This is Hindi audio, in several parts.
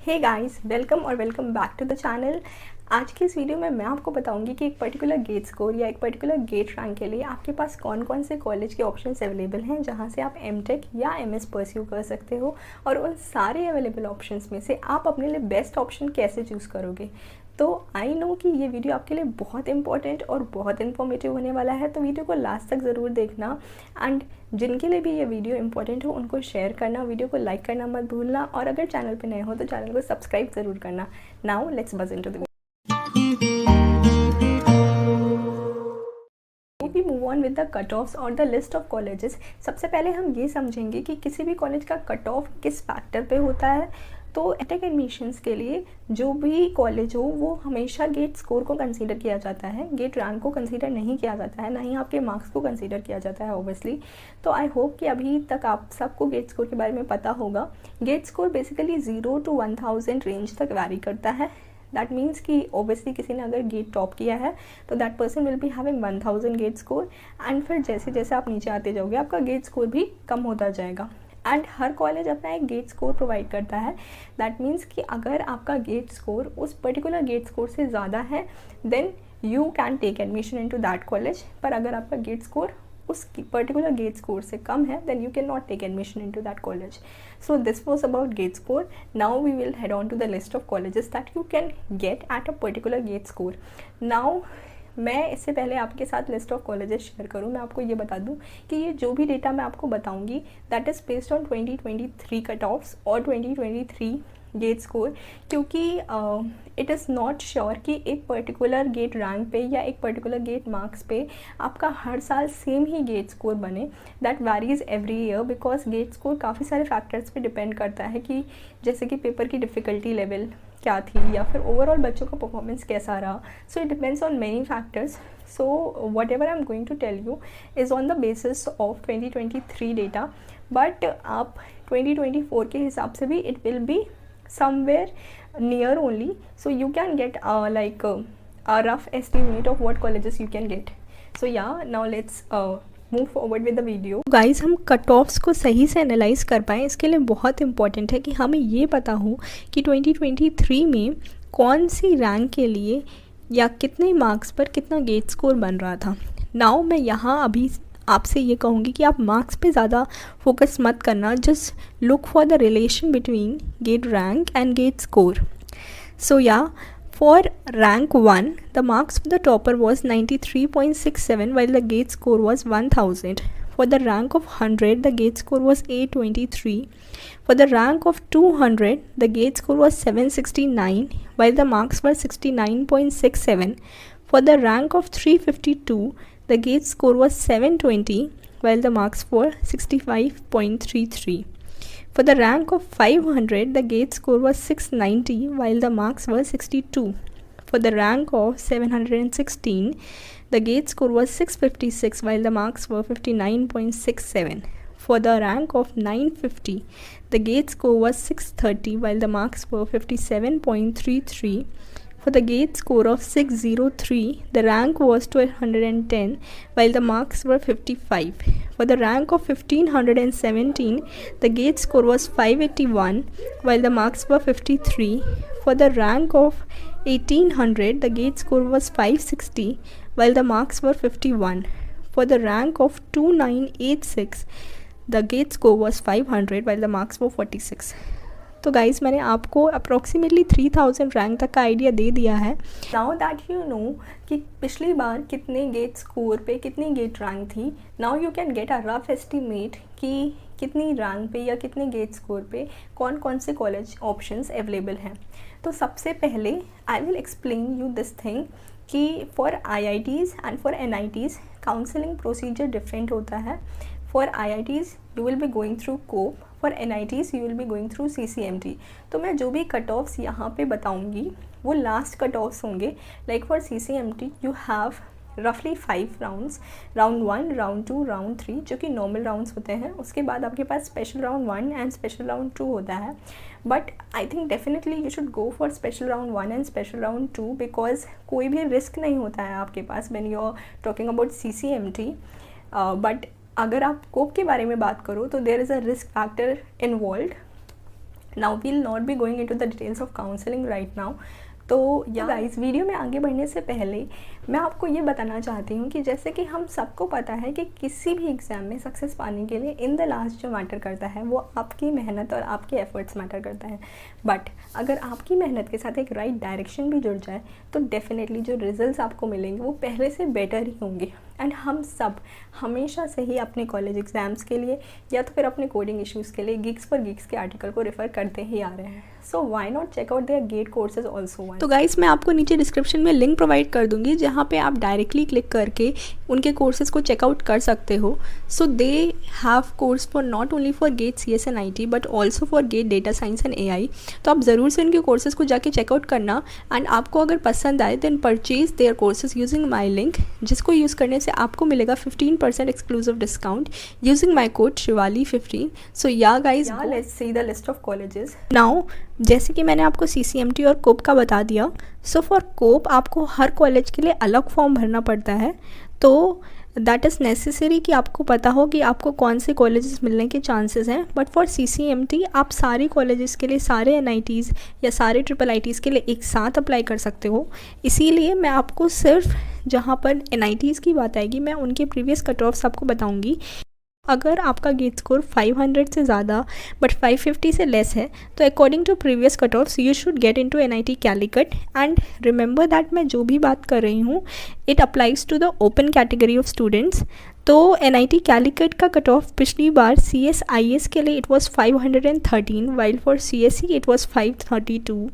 Hey guys, welcome back to the channel. आज की इस वीडियो में मैं आपको बताऊंगी कि एक पर्टिकुलर गेट स्कोर या एक पर्टिकुलर गेट रैंक के लिए आपके पास कौन कौन से कॉलेज के ऑप्शंस अवेलेबल हैं जहां से आप एमटेक या एमएस परस्यू कर सकते हो, और उन सारे अवेलेबल ऑप्शंस में से आप अपने लिए बेस्ट ऑप्शन कैसे चूज़ करोगे। तो आई नो कि ये वीडियो आपके लिए बहुत इंपॉर्टेंट और बहुत इन्फॉर्मेटिव होने वाला है, तो वीडियो को लास्ट तक ज़रूर देखना। एंड जिनके लिए भी ये वीडियो इंपॉर्टेंट हो उनको शेयर करना, वीडियो को लाइक करना मत भूलना, और अगर चैनल पे नए हो तो चैनल को सब्सक्राइब ज़रूर करना। Now let's buzz into the we move on with the cut offs और द लिस्ट ऑफ कॉलेजेस। सबसे पहले हम ये समझेंगे कि किसी भी कॉलेज का कट ऑफ किस फैक्टर पे होता है। तो एटेक एडमिशन्स के लिए जो भी कॉलेज हो वो हमेशा गेट स्कोर को कंसीडर किया जाता है, गेट रैंक को कंसीडर नहीं किया जाता है, ना ही आपके मार्क्स को कंसीडर किया जाता है ऑब्वियसली। तो आई होप कि अभी तक आप सबको गेट स्कोर के बारे में पता होगा। GATE score basically 0 to 1000 range तक वैरी करता है। दैट मीन्स कि ऑब्वियसली किसी ने अगर गेट टॉप किया है तो that person will be having 1000 GATE score, and फिर जैसे जैसे आप नीचे आते जाओगे आपका गेट स्कोर भी कम होता जाएगा। एंड हर कॉलेज अपना एक गेट स्कोर प्रोवाइड करता है। दैट मीन्स कि अगर आपका गेट स्कोर उस पर्टिकुलर गेट स्कोर से ज़्यादा है then you can take admission into that college, पर अगर आपका गेट स्कोर उस पर्टिकुलर गेट स्कोर से कम है then you can not take admission into that college. So this was about GATE score. Now we will head on to the list of colleges that you can get at a particular GATE score. Now मैं इससे पहले आपके साथ लिस्ट ऑफ कॉलेजेस शेयर करूं, मैं आपको ये बता दूं कि ये जो भी डेटा मैं आपको बताऊंगी that is based on 2023 cut offs और 2023 गेट स्कोर, क्योंकि इट इज़ नॉट श्योर कि एक पर्टिकुलर गेट रैंक पे या एक पर्टिकुलर गेट मार्क्स पे आपका हर साल सेम ही गेट स्कोर बने। That varies every year because GATE score काफ़ी सारे फैक्टर्स पे डिपेंड करता है, कि जैसे कि पेपर की डिफ़िकल्टी लेवल क्या थी या फिर ओवरऑल बच्चों का परफॉर्मेंस कैसा रहा। So it depends on many factors. So whatever I am going to tell you is on the basis of 2023 data, but आप 2024 के हिसाब से भी it will be somewhere near only, so you can get a rough estimate of what colleges you can get. So yeah, now let's move forward with the video. Guys, हम कट ऑफ्स को सही से एनालाइज कर पाएँ इसके लिए बहुत इंपॉर्टेंट है कि हमें ये पता हो कि 2023 में कौन सी रैंक के लिए या कितने मार्क्स पर कितना गेट स्कोर बन रहा था। नाउ मैं यहाँ अभी आपसे ये कहूँगी कि आप मार्क्स पे ज़्यादा फोकस मत करना, just look for the relation between GATE rank and GATE score. So yeah for rank 1 the marks for the topper was 93.67 while the gate score was 1000. For the rank of 100 the gate score was 823. For the rank of 200 the gate score was 769 while the marks were 69.67. For the rank of 352 the gate score was 720 while the marks were 65.33. For the rank of 500, the gate score was 690 while the marks were 62. For the rank of 716, the gate score was 656 while the marks were 59.67. For the rank of 950, the gate score was 630 while the marks were 57.33. For the gate score of 603, the rank was 1210 while the marks were 55. For the rank of 1517, the gate score was 581 while the marks were 53. For the rank of 1800, the gate score was 560 while the marks were 51. For the rank of 2986, the gate score was 500 while the marks were 46. तो गाइस, मैंने आपको अप्रॉक्सीमेटली 3000 रैंक तक का आइडिया दे दिया है। नाउ दैट यू नो कि पिछली बार कितने गेट स्कोर पे कितनी गेट रैंक थी, now you can get a rough estimate कि कितनी रैंक पे या कितने गेट स्कोर पे कौन कौन से कॉलेज ऑप्शंस अवेलेबल हैं। तो सबसे पहले I will explain you this thing कि for IITs and for NITs counselling procedure different होता है। For IITs you will be going through COPE, for NITs you will be going through CCMT। तो मैं जो भी कट ऑफ्स यहाँ पे बताऊँगी वो लास्ट कट ऑफ्स होंगे। Like for CCMT you have roughly 5 rounds, round 1, round 2, round 3 जो कि नॉर्मल राउंड्स होते हैं। उसके बाद आपके पास special round 1 and special round 2 होता है, but I think definitely you should go for special round 1 and special round 2 because कोई भी रिस्क नहीं होता है आपके पास when you are talking about CCMT। But अगर आप कोप के बारे में बात करो तो there is a risk factor involve, now we'll not be going into the details of counselling right now. तो या गाइस, वीडियो में आगे बढ़ने से पहले मैं आपको ये बताना चाहती हूँ कि जैसे कि हम सबको पता है कि किसी भी एग्ज़ाम में सक्सेस पाने के लिए इन द लास्ट जो मैटर करता है वो आपकी मेहनत और आपके एफर्ट्स मैटर करता है। बट अगर आपकी मेहनत के साथ एक राइट डायरेक्शन भी जुड़ जाए तो डेफिनेटली जो रिजल्ट्स आपको मिलेंगे वो पहले से बेटर ही होंगे। एंड हम सब हमेशा से ही अपने कॉलेज एग्ज़ाम्स के लिए या तो फिर अपने कोडिंग इश्यूज़ के लिए गिग्स फॉर गिग्स के आर्टिकल को रेफ़र करते ही आ रहे हैं। So why not check out their GATE courses also. तो गाइस, मैं आपको नीचे डिस्क्रिप्शन में लिंक प्रोवाइड कर दूंगी जहाँ पे आप डायरेक्टली क्लिक करके उनके कोर्सेज को चेकआउट कर सकते हो। So they have course for not only for GATE CS and IT but also for GATE data science and AI। तो आप ज़रूर से उनके कोर्सेज को जाके चेकआउट करना। एंड आपको अगर पसंद आए then purchase their courses using my link, जिसको यूज़ करने से आपको मिलेगा 15% exclusive discount using my code शिवाली15। So yeah guys, let's see the list of colleges now. जैसे कि मैंने आपको CCMT और कोप का बता दिया, सो फॉर कोप आपको हर कॉलेज के लिए अलग फॉर्म भरना पड़ता है। तो दैट इज़ नेसेसरी कि आपको पता हो कि आपको कौन से कॉलेजेस मिलने के चांसेस हैं। बट फॉर CCMT आप सारे कॉलेजेस के लिए, सारे NITs या सारे IIITs के लिए एक साथ अप्लाई कर सकते हो। इसीलिए मैं आपको सिर्फ जहाँ पर NITs की बात आएगी मैं उनके प्रीवियस कट ऑफ्स आपको बताऊँगी। अगर आपका गेट स्कोर 500 से ज़्यादा बट 550 से लेस है तो according to previous cut offs you should get into NIT Calicut. And remember that मैं जो भी बात कर रही हूँ it applies to the open category of students. तो NIT कैलिकट का कट ऑफ पिछली बार CSIS के लिए it was 513 while for CSE it was 532।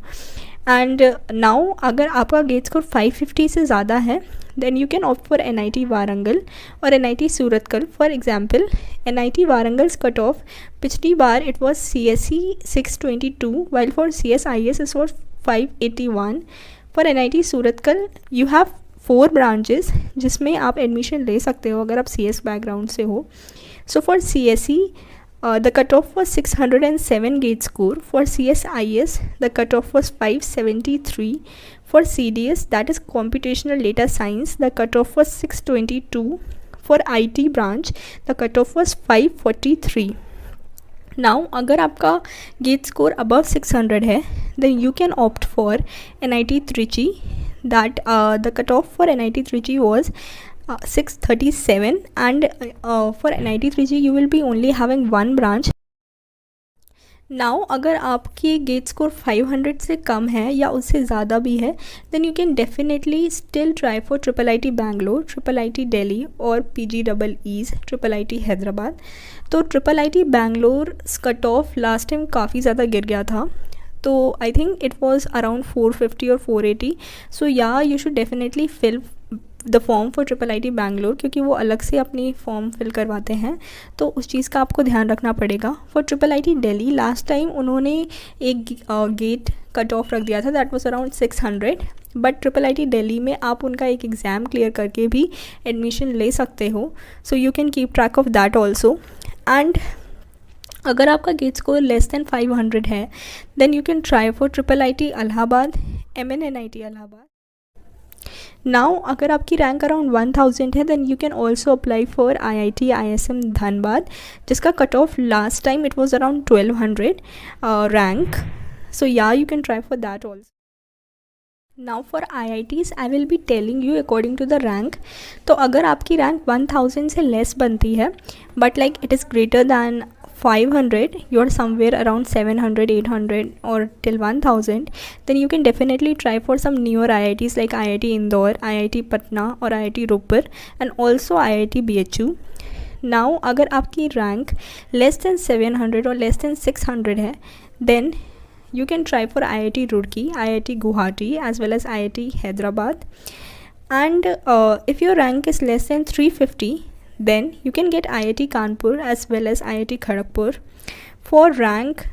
And now अगर आपका गेट स्कोर 550 से ज़्यादा है then you can opt for NIT Warangal और NIT Suratgal। For example, NIT Warangal's cutoff पिछली बार it was CSE 622 while for CSIS it was 581। For NIT Suratgal you have 4 branches जिसमें आप एडमिशन ले सकते हो अगर आप CS बैकग्राउंड से हो। So for CSE the cutoff was 607 gate score. For CSIS the cutoff was 573. For CDS, that is computational data science, the cutoff was 622. For IT branch the cutoff was 543. Now अगर आपका गेट स्कोर अबव 600 है then you can opt for NIT Trichy। that the cutoff for NIT Trichy was 637 and for NIT Trichy you will be only having one branch। Now अगर आपकी गेट स्कोर 500 से कम है या उससे ज़्यादा भी है then you can definitely still try for IIIT Bangalore, IIIT Delhi और PGEEs IIIT हैदराबाद। तो IIIT Bangalore cut off last time काफ़ी ज़्यादा गिर गया था, तो I think it was around 450 और 480। So yeah you should definitely fill the form for IIIT Bangalore क्योंकि वो अलग से अपनी फॉर्म फिल करवाते हैं, तो उस चीज़ का आपको ध्यान रखना पड़ेगा। For IIIT Delhi last time उन्होंने एक गेट कट ऑफ रख दिया था that was around 600। But IIIT Delhi में आप उनका एक एग्ज़ाम क्लियर करके भी एडमिशन ले सकते हो। So you can keep track of that also. And अगर आपका गेट स्कोर लेस दैन 500 है then you can try for IIIT Allahabad, MNNIT Allahabad. Now अगर आपकी रैंक अराउंड 1000 है then you can also apply for IIT ISM Dhanbad जिसका cut off last time it was around 1200 rank. So yeah you can try for that also. Now for IITs I will be telling you according to the rank. तो अगर आपकी रैंक 1000 से लेस बनती है but like it is greater than 500, you are somewhere around 700, 800 or till 1000, then you can definitely try for some newer IITs like IIT Indore, IIT Patna or IIT Ropar and also IIT BHU। Now अगर आपकी rank less than 700 or less than 600 है then you can try for IIT Roorkee, IIT Guwahati as well as IIT Hyderabad। And if your rank is less than 350 then you can get IIT Kanpur as well as IIT Kharagpur। For rank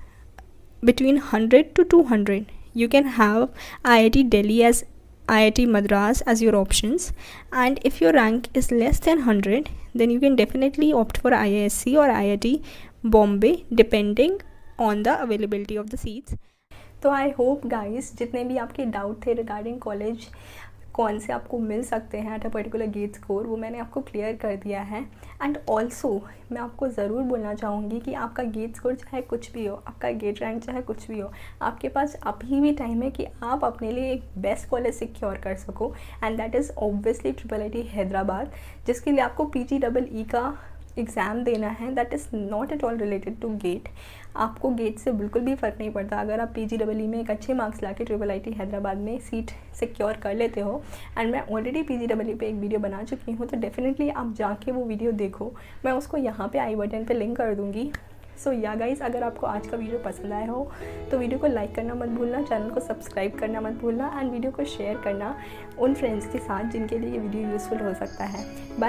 between 100 to 200 you can have IIT Delhi as IIT Madras as your options, and if your rank is less than 100 then you can definitely opt for IISc or IIT Bombay depending on the availability of the seats। तो आई होप गाइस जितने भी आपके डाउट थे रिगार्डिंग कॉलेज कौन से आपको मिल सकते हैं at a particular GATE score, वो मैंने आपको क्लियर कर दिया है। एंड ऑल्सो मैं आपको ज़रूर बोलना चाहूँगी कि आपका गेट स्कोर चाहे कुछ भी हो, आपका गेट रैंक चाहे कुछ भी हो, आपके पास अभी भी टाइम है कि आप अपने लिए एक बेस्ट कॉलेज सिक्योर कर सको, and that is obviously IIIT Hyderabad, जिसके लिए आपको PGEE का एग्ज़ाम देना है। That is not at all related to GATE. आपको गेट से बिल्कुल भी फ़र्क नहीं पड़ता। अगर आप PGEE में एक अच्छे मार्क्स ला के IIIT हैदराबाद में सीट सिक्योर कर लेते हो, एंड मैं ऑलरेडी PGEE पे एक वीडियो बना चुकी हूँ, तो डेफिनेटली आप जाके वो वीडियो देखो। मैं उसको यहाँ पे आई बटन पे लिंक कर दूँगी। सो या गाइस, अगर आपको आज का वीडियो पसंद आया हो तो वीडियो को लाइक करना मत भूलना, चैनल को सब्सक्राइब करना मत भूलना, एंड वीडियो को शेयर करना उन फ्रेंड्स के साथ जिनके लिए ये वीडियो यूज़फुल हो सकता है। बाय।